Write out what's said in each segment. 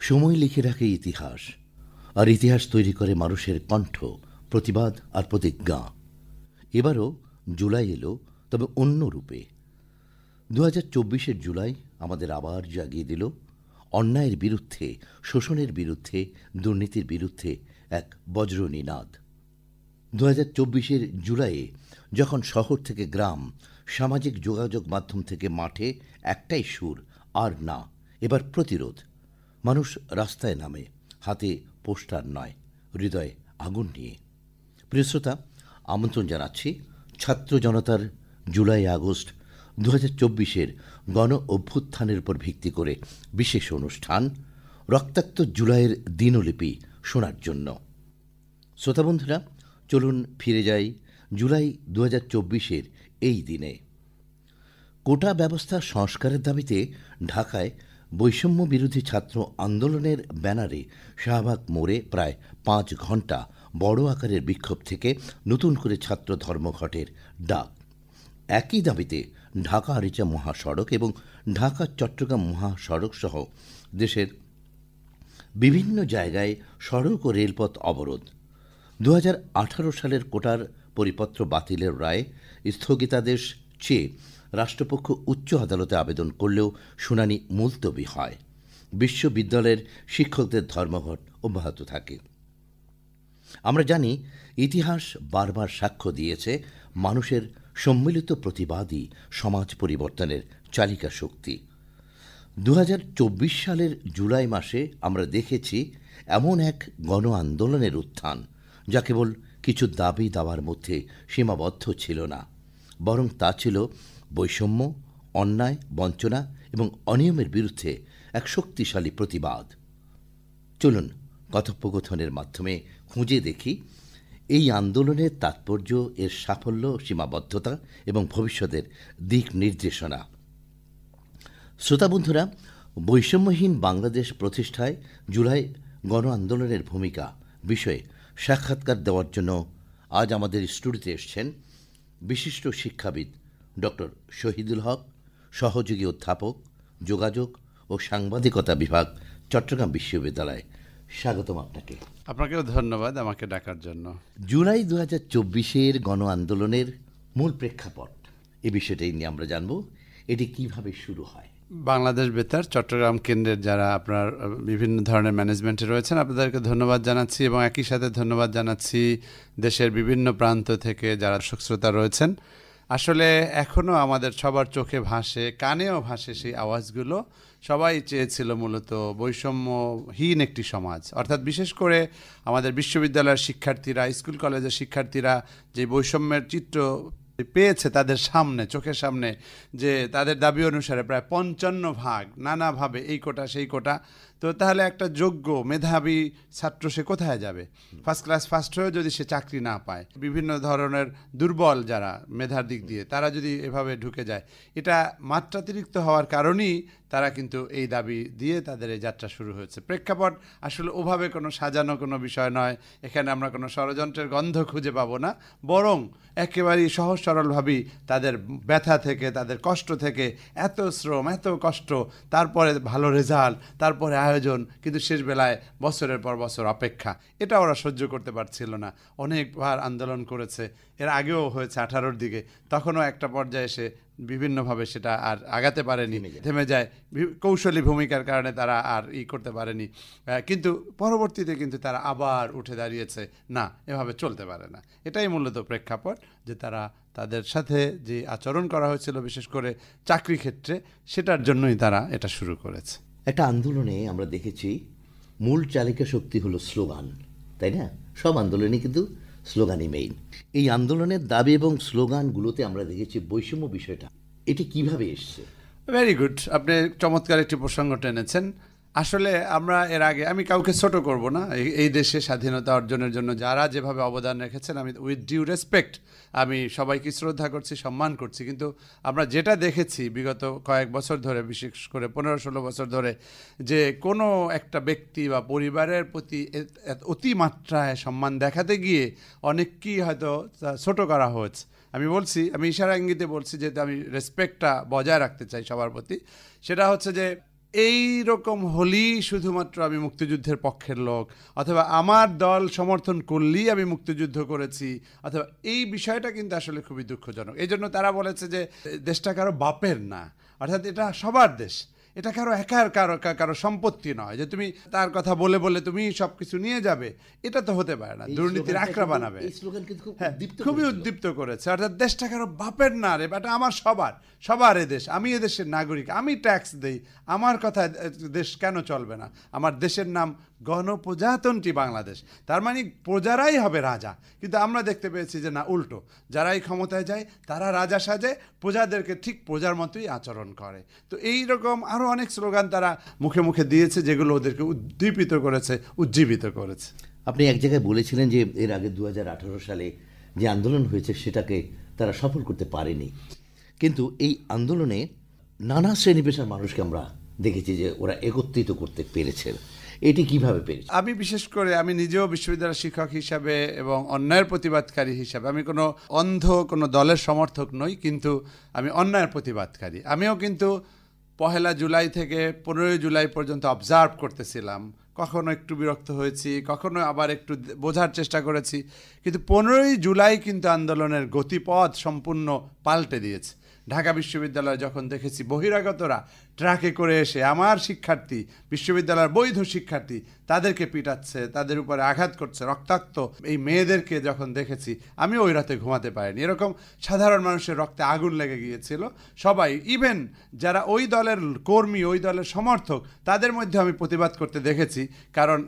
সময় লিখে রাখে ইতিহাস, আর ইতিহাস তৈরি করে মানুষের কণ্ঠ, প্রতিবাদ আর প্রতিজ্ঞা। এবারও জুলাই এলো, তবে অন্য রূপে। 2024-এর জুলাই আমাদের আবার জাগিয়ে দিল অন্যায়ের বিরুদ্ধে, শোষণের বিরুদ্ধে, দুর্নীতির বিরুদ্ধে এক বজ্রনিনাদ। 2024-এর জুলাইয়ে যখন শহর থেকে গ্রাম, সামাজিক যোগাযোগ মাধ্যম থেকে মাঠে একটাই সুর, আর না, এবার প্রতিরোধ। মানুষ রাস্তায় নামে, হাতে পোস্টার নয়, হৃদয়ে আগুন নিয়ে। প্রিয় শ্রোতা, আমন্ত্রণ জানাচ্ছি ছাত্র জনতার জুলাই আগস্ট 2024-এর গণ অভ্যুত্থানের উপর ভিত্তি করে বিশেষ অনুষ্ঠান রক্তাক্ত জুলাইয়ের দিনলিপি শোনার জন্য। শ্রোতা বন্ধুরা, চলুন ফিরে যাই জুলাই 2024-এর এই দিনে। কোটা ব্যবস্থা সংস্কারের দাবিতে ঢাকায় বৈষম্য বিরোধী ছাত্র আন্দোলনের ব্যানারে শাহবাগ মোড়ে প্রায় 5 ঘণ্টা বড় আকারের বিক্ষোভ থেকে নতুন করে ছাত্র ধর্মঘটের ডাক। একই দাবিতে ঢাকা আরিচা মহাসড়ক এবং ঢাকা চট্টগ্রাম মহাসড়ক সহ দেশের বিভিন্ন জায়গায় সড়ক ও রেলপথ অবরোধ। 2018 সালের কোটার পরিপত্র বাতিলের রায় স্থগিতাদেশ চেয়ে রাষ্ট্রপক্ষ উচ্চ আদালতে আবেদন করলেও শুনানি মুলতবি হয়। বিশ্ববিদ্যালয়ের শিক্ষকদের ধর্মঘট অব্যাহত থাকে। আমরা জানি, ইতিহাস বারবার সাক্ষ্য দিয়েছে মানুষের সম্মিলিত প্রতিবাদী সমাজ পরিবর্তনের চালিকা শক্তি। 2024 সালের জুলাই মাসে আমরা দেখেছি এমন এক গণ আন্দোলনের উত্থান, যা কেবল কিছু দাবি দাওয়ার মধ্যে সীমাবদ্ধ ছিল না, বরং তা ছিল বৈষম্য, অন্যায়, বঞ্চনা এবং অনিয়মের বিরুদ্ধে এক শক্তিশালী প্রতিবাদ। চলুন কথোপকথনের মাধ্যমে খুঁজে দেখি এই আন্দোলনের তাৎপর্য, এর সাফল্য, সীমাবদ্ধতা এবং ভবিষ্যতের দিক নির্দেশনা। শ্রোতা বন্ধুরা, বৈষম্যহীন বাংলাদেশ প্রতিষ্ঠায় জুলাই গণ আন্দোলনের ভূমিকা বিষয়ে সাক্ষাৎকার দেওয়ার জন্য আজ আমাদের স্টুডিওতে এসেছেন বিশিষ্ট শিক্ষাবিদ ডক্টর শহীদুল হক, সহযোগী অধ্যাপক, যোগাযোগ ও সাংবাদিকতা বিভাগ, চট্টগ্রাম বিশ্ববিদ্যালয়। স্বাগতম আপনাকে। আপনাকেও ধন্যবাদ আমাকে ডাকার জন্য। জুলাই 2024-এর গণ আন্দোলনের মূল প্রেক্ষাপট, এই বিষয়টাই নিয়ে আমরা জানব। এটি কিভাবে শুরু হয়? বাংলাদেশ বেতার চট্টগ্রাম কেন্দ্রের যারা আপনার বিভিন্ন ধরনের ম্যানেজমেন্টে রয়েছেন, আপনাদেরকে ধন্যবাদ জানাচ্ছি এবং একই সাথে ধন্যবাদ জানাচ্ছি দেশের বিভিন্ন প্রান্ত থেকে যারা দর্শক শ্রোতা রয়েছেন। আসলে এখনও আমাদের সবার চোখে ভাসে, কানেও ভাসে সেই আওয়াজগুলো। সবাই চেয়েছিল মূলত বৈষম্যহীন একটি সমাজ, অর্থাৎ বিশেষ করে আমাদের বিশ্ববিদ্যালয়ের শিক্ষার্থীরা, স্কুল কলেজের শিক্ষার্থীরা যে বৈষম্যের চিত্র পেয়েছে তাদের সামনে, চোখের সামনে, যে তাদের দাবি অনুসারে প্রায় 55 নানাভাবে এই কোটা সেই কোটা। তো তাহলে একটা যোগ্য মেধাবী ছাত্র সে কোথায় যাবে? ফার্স্ট ক্লাস ফার্স্ট হয়েও যদি সে চাকরি না পায়, বিভিন্ন ধরনের দুর্বল যারা মেধার দিক দিয়ে তারা যদি এভাবে ঢুকে যায়, এটা মাত্রাতিরিক্ত হওয়ার কারণেই তারা কিন্তু এই দাবি দিয়ে তাদের এই যাত্রা শুরু হয়েছে। প্রেক্ষাপট আসলে ওভাবে কোনো সাজানো কোনো বিষয় নয়, এখানে আমরা কোনো ষড়যন্ত্রের গন্ধ খুঁজে পাবো না, বরং একেবারেই সহজ সরলভাবেই তাদের ব্যথা থেকে, তাদের কষ্ট থেকে, এত শ্রম, এত কষ্ট, তারপরে ভালো রেজাল্ট, তারপরে আয়োজন, কিন্তু শেষ বেলায় বছরের পর বছর অপেক্ষা, এটা ওরা সহ্য করতে পারছিল না। অনেকবার আন্দোলন করেছে, এর আগেও হয়েছে 18-র দিকে, তখনও একটা পর্যায়ে এসে বিভিন্নভাবে সেটা আর আগাতে পারেনি, থেমে যায়। কৌশলী ভূমিকার কারণে তারা আর করতে পারেনি, কিন্তু পরবর্তীতে কিন্তু তারা আবার উঠে দাঁড়িয়েছে, না এভাবে চলতে পারে না। এটাই মূলত প্রেক্ষাপট, যে তারা তাদের সাথে যে আচরণ করা হয়েছিল বিশেষ করে চাকরি ক্ষেত্রে, সেটার জন্যই তারা এটা শুরু করেছে। একটা আন্দোলনে আমরা দেখেছি মূল চালিকা শক্তি হলো স্লোগান, তাই না? সব আন্দোলনে কিন্তু স্লোগানই মেইন। এই আন্দোলনের দাবি এবং স্লোগানগুলোতে আমরা দেখেছি বৈষম্য বিষয়টা, এটি কিভাবে এসছে? ভেরি গুড, আপনি চমৎকার একটি প্রসঙ্গ টেনেছেন। আসলে আমরা এর আগে, আমি কাউকে ছোট করব না, এই দেশে স্বাধীনতা অর্জনের জন্য যারা যেভাবে অবদান রেখেছেন, আমি উইথ ডিউ রেসপেক্ট আমি সবাইকে শ্রদ্ধা করছি, সম্মান করছি। কিন্তু আমরা যেটা দেখেছি বিগত কয়েক বছর ধরে, বিশেষ করে 15-16 বছর ধরে, যে কোনো একটা ব্যক্তি বা পরিবারের প্রতি অতিমাত্রায় সম্মান দেখাতে গিয়ে অনেককেই হয়তো ছোট করা হয়েছে। আমি বলছি, আমি ইশারা ইঙ্গিতে বলছি, যেহেতু আমি রেসপেক্টটা বজায় রাখতে চাই সবার প্রতি, সেটা হচ্ছে যে এই রকম হলেই শুধুমাত্র আমি মুক্তিযুদ্ধের পক্ষের লোক, অথবা আমার দল সমর্থন করলেই আমি মুক্তিযুদ্ধ করেছি, অথবা এই বিষয়টা কিন্তু আসলে খুবই দুঃখজনক। এই জন্য তারা বলেছে যে দেশটা কারো বাপের না, অর্থাৎ এটা সবার দেশ, এটা কারো একার কারো সম্পত্তি নয় যে তুমি তার কথা বলে বলে তুমি সবকিছু নিয়ে যাবে, এটা তো হতে পারে না, দুর্নীতির আখড়া বানাবে। হ্যাঁ, খুবই উদ্দীপ্ত করেছে, অর্থাৎ দেশটা কারো বাপের না রে, এটা আমার সবার এ দেশ, আমি এদেশের নাগরিক, আমি ট্যাক্স দেই, আমার কথা দেশ কেন চলবে না? আমার দেশের নাম গণপ্রজাতন্ত্রী বাংলাদেশ, তার মানে প্রজারাই হবে রাজা। কিন্তু আমরা দেখতে পেয়েছি যে না, উল্টো, যারাই ক্ষমতায় যায় তারা রাজা সাজে, প্রজাদেরকে ঠিক প্রজার মতোই আচরণ করে। তো এই রকম আরও অনেক স্লোগান তারা মুখে মুখে দিয়েছে, যেগুলো ওদেরকে উদ্দীপিত করেছে, উজ্জীবিত করেছে। আপনি এক জায়গায় বলেছিলেন যে এর আগে 2018 সালে যে আন্দোলন হয়েছে সেটাকে তারা সফল করতে পারেনি, কিন্তু এই আন্দোলনে নানা শ্রেণী পেশার মানুষকে আমরা দেখেছি যে ওরা একত্রিত করতে পেরেছে। এটি কিভাবে পেরেছে? আমি বিশেষ করে আমি নিজেও বিশ্ববিদ্যালয়ের শিক্ষক হিসাবে এবং অন্যায়ের প্রতিবাদকারী হিসাবে, আমি কোনো অন্ধ কোনো দলের সমর্থক নই, কিন্তু আমি অন্যায়ের প্রতিবাদকারী। আমিও কিন্তু 1 জুলাই থেকে 15 জুলাই পর্যন্ত অবজার্ভ করতেছিলাম, কখনো একটু বিরক্ত হয়েছি, কখনো আবার একটু বোঝার চেষ্টা করেছি, কিন্তু 15 জুলাই কিন্তু আন্দোলনের গতিপথ সম্পূর্ণ পাল্টে দিয়েছে। ঢাকা বিশ্ববিদ্যালয়ে যখন দেখেছি বহিরাগতরা ট্রাকে করে এসে আমার শিক্ষার্থী, বিশ্ববিদ্যালয়ের বৈধ শিক্ষার্থী, তাদেরকে পিটাচ্ছে, তাদের উপরে আঘাত করছে, রক্তাক্ত এই মেয়েদেরকে যখন দেখেছি, আমি ওই রাতে ঘুমাতে পারিনি। এরকম সাধারণ মানুষের রক্তে আগুন লেগে গিয়েছিল। সবাই, ইভেন যারা ওই দলের কর্মী, ওই দলের সমর্থক, তাদের মধ্যে আমি প্রতিবাদ করতে দেখেছি। কারণ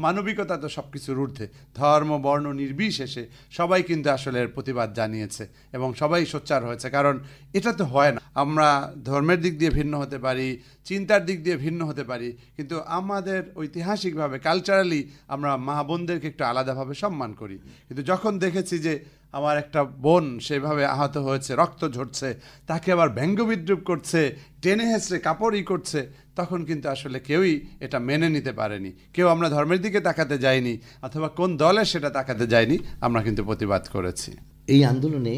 মানবিকতা তো সব কিছুর ঊর্ধ্বে, ধর্ম বর্ণ নির্বিশেষে সবাই কিন্তু আসলে এর প্রতিবাদ জানিয়েছে এবং সবাই সোচ্চার হয়েছে। কারণ এটা তো হয় না, আমরা ধর্মের দিক দিয়ে ভিন্ন হতে পারি, চিন্তার দিক দিয়ে ভিন্ন হতে পারি, কিন্তু আমাদের ঐতিহাসিকভাবে কালচারালি আমরা মা বোনদেরকে একটু আলাদাভাবে সম্মান করি। কিন্তু যখন দেখেছি যে আমার একটা বোন সেভাবে আহত হয়েছে, রক্ত ঝরছে, তাকে আবার ব্যঙ্গ বিদ্রুপ করছে, টেনে হেঁচড়ে কাপড়ই করছে, তখন কিন্তু আসলে কেউই এটা মেনে নিতে পারেনি। কেউ আমরা ধর্মের দিকে তাকাতে যাইনি, অথবা কোন দলে সেটা তাকাতে যায়নি, আমরা কিন্তু প্রতিবাদ করেছি। এই আন্দোলনে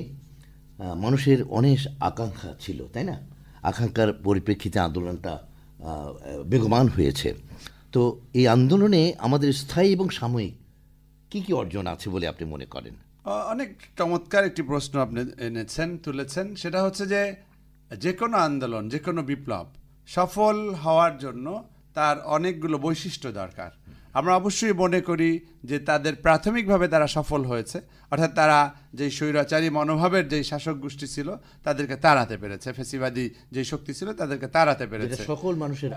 মানুষের অনেক আকাঙ্ক্ষা ছিল, তাই না? আকাঙ্ক্ষার পরিপ্রেক্ষিতে আন্দোলনটা বেগবান হয়েছে। তো এই আন্দোলনে আমাদের স্থায়ী এবং সাময়িক কি কি অর্জন আছে বলে আপনি মনে করেন? অনেক চমৎকার একটি প্রশ্ন আপনি তুলেছেন। সেটা হচ্ছে যে কোনো আন্দোলন, যে কোনো বিপ্লব সফল হওয়ার জন্য তার অনেকগুলো বৈশিষ্ট্য দরকার। আমরা অবশ্যই মনে করি যে তাদের প্রাথমিকভাবে তারা সফল হয়েছে, অর্থাৎ তারা যেই স্বৈরাচারী মনোভাবের যেই শাসক গোষ্ঠী ছিল তাদেরকে তাড়াতে পেরেছে, ফ্যাসিবাদী যেই শক্তি ছিল তাদেরকে তাড়াতে পেরেছে। সকল মানুষের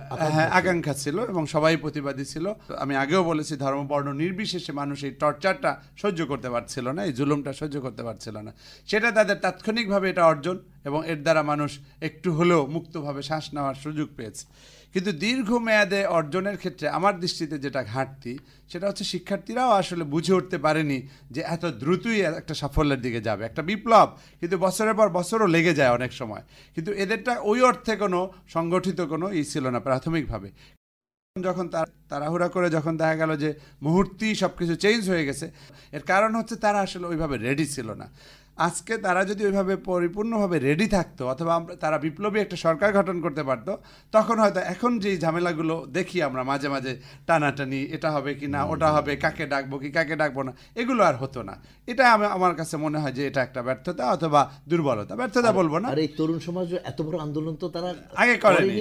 আকাঙ্ক্ষা ছিল এবং সবাই প্রতিবাদী ছিল। আমি আগেও বলেছি, ধর্ম বর্ণ নির্বিশেষে মানুষ এই টর্চারটা সহ্য করতে পারছিল না, এই জুলুমটা সহ্য করতে পারছিল না। সেটা তাদের তাৎক্ষণিকভাবে এটা অর্জন, এবং এর দ্বারা মানুষ একটু হলেও মুক্তভাবে শ্বাস নেওয়ার সুযোগ পেয়েছে। কিন্তু দীর্ঘমেয়াদে অর্জনের ক্ষেত্রে আমার দৃষ্টিতে যেটা ঘাটতি, সেটা হচ্ছে শিক্ষার্থীরাও আসলে বুঝে উঠতে পারেনি যে এত দ্রুতই একটা সাফল্যের দিকে যাবে। একটা বিপ্লব কিন্তু বছরের পর বছরও লেগে যায় অনেক সময়, কিন্তু এদেরটা ওই অর্থে কোনো সংগঠিত কোনো ছিল না প্রাথমিকভাবে। যখন তাড়াহুড়া করে যখন দেখা গেল যে মুহূর্তেই সব কিছু চেঞ্জ হয়ে গেছে, এর কারণ হচ্ছে তারা আসলে ওইভাবে রেডি ছিল না। আজকে তারা যদি ওইভাবে পরিপূর্ণভাবে রেডি থাকতো, অথবা তারা বিপ্লবী একটা সরকার গঠন করতে পারতো, তখন হয়তো এখন যেই ঝামেলাগুলো দেখি আমরা মাঝে মাঝে, টানাটানি, এটা হবে কি না, ওটা হবে, কাকে ডাকবো কি কাকে ডাকবো না, এগুলো আর হতো না। এটা আমার কাছে মনে হয় যে এটা একটা ব্যর্থতা অথবা দুর্বলতা। ব্যর্থতা বলবো না, আর এই তরুণ সমাজ এত বড় আন্দোলন তো তারা আগে করেনি,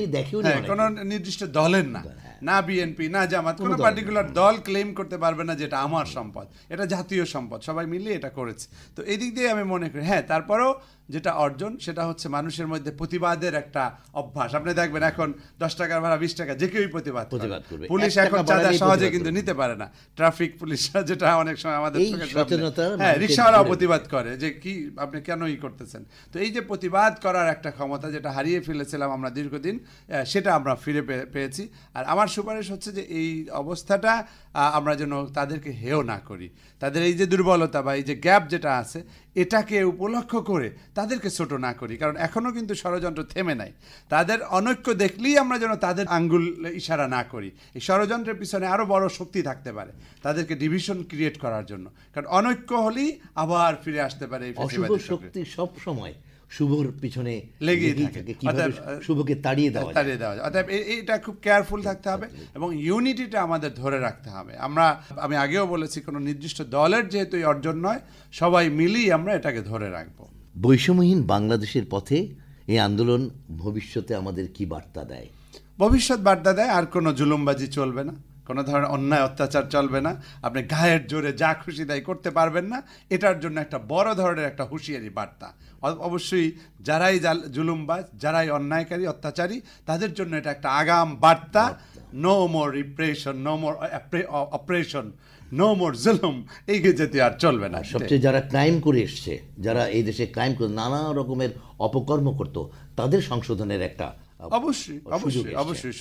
কোনো নির্দিষ্ট দলের না, না বিএনপি না জামাত, কোনো পার্টিকুলার দল ক্লেম করতে পারবে না যেটা আমার সম্পদ, এটা জাতীয় সম্পদ, সবাই মিলিয়ে এটা করেছে। তো এই দিক দিয়ে আমি মনে করি হ্যাঁ, তারপরেও যেটা অর্জন সেটা হচ্ছে মানুষের মধ্যে প্রতিবাদের একটা অভ্যাস। আপনি দেখবেন এখন 10 টাকার ভাড়া 20 টাকা যে কেউই প্রতিবাদ করবে। পুলিশ এখন চাঁদা সহজে কিন্তু নিতে পারে না, ট্রাফিক পুলিশরা, যেটা অনেক সময় আমাদের হ্যাঁ, রিকশাওয়ালাও প্রতিবাদ করে যে কি আপনি কেনই করতেছেন। তো এই যে প্রতিবাদ করার একটা ক্ষমতা যেটা হারিয়ে ফেলেছিলাম আমরা দীর্ঘদিন, সেটা আমরা ফিরে পেয়েছি। আর আমার সুপারিশ হচ্ছে যে এই অবস্থাটা আমরা যেন তাদেরকে হেয় না করি, তাদের এই যে দুর্বলতা বা এই যে গ্যাপ যেটা আছে, এটাকে উপলক্ষ করে তাদেরকে ছোট না করি। কারণ এখনও কিন্তু ষড়যন্ত্র থেমে নাই। তাদের অনৈক্য দেখলেই আমরা যেন তাদের আঙ্গুল ইশারা না করি। এই ষড়যন্ত্রের পিছনে আরও বড় শক্তি থাকতে পারে তাদেরকে ডিভিশন ক্রিয়েট করার জন্য। কারণ অনৈক্য হলেই আবার ফিরে আসতে পারে এই অশুভ শক্তি সব সময় শুভর পিছনে লেগেই থাকে। কিভাবে শুভকে তাড়িয়ে দেওয়া যায়। অতএব এটা খুব কেয়ারফুল থাকতে হবে এবং ইউনিটিটা আমাদের ধরে রাখতে হবে। আমি আগেও বলেছি, কোনো নির্দিষ্ট দলের যেহেতু এই অর্জন নয়, সবাই মিলেই আমরা এটাকে ধরে রাখবো। বৈষম্যহীন বাংলাদেশের পথে এই আন্দোলন ভবিষ্যতে আমাদের কি বার্তা দেয়? ভবিষ্যৎ বার্তা দেয় আর কোনো জুলুমবাজি চলবে না, কোনো ধরনের অন্যায় অত্যাচার চলবে না, আপনি গায়ের জোরে যা খুশি তাই করতে পারবেন না। এটার জন্য একটা বড় ধরনের একটা হুঁশিয়ারি বার্তা। অবশ্যই যারাই জুলুমবাজ, যারাই অন্যায়কারী, অত্যাচারী, তাদের জন্য এটা একটা আগাম বার্তা। No more repression, no more operation, no more জুলুম, এই জাতীয় আর চলবে না। সবচেয়ে যারা ক্রাইম করে এসছে, যারা এই দেশে ক্রাইম করে নানা রকমের অপকর্ম করত, তাদের সংশোধনের একটা অবশ্যই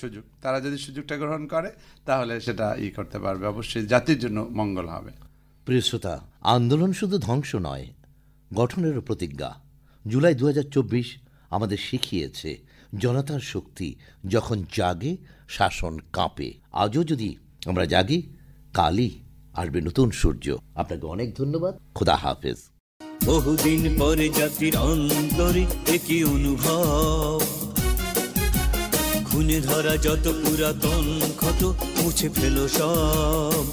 সুযোগ, তারা যদি সুযোগটা গ্রহণ করে তাহলে সেটা করতে পারবে, অবশ্যই জাতির জন্য মঙ্গল হবে। প্রিয় শ্রোতা, আন্দোলন শুধু ধ্বংস নয়, গঠনেরও প্রতিজ্ঞা। জুলাই 2024 আমাদের শিখিয়েছে জনতার শক্তি যখন জাগে, শাসন কাঁপে। আজও যদি আমরা জাগি, কালই আসবে নতুন সূর্য। আপনাকে অনেক ধন্যবাদ। খোদা হাফেজ। বহুদিন পরে জাতির অন্তরে একই অনুভব, খুনে ধরা যত পুরাতন ক্ষত মুছে ফেলো সব।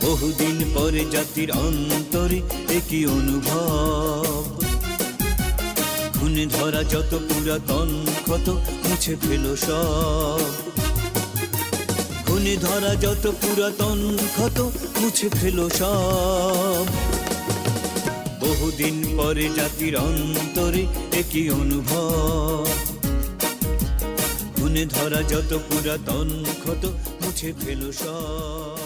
বহুদিন পরে জাতির অন্তরে একই অনুভব, খুনে ধরা যত পুরাতন ক্ষত মুছে ফেলো সব। খুনে ধরা যত পুরাতন ক্ষত মুছে ফেলো সব। বহুদিন পরে জাতির অন্তরে একই অনুভব, খুনে ধরা যত পুরাতন ক্ষত মুছে ফেলো সব।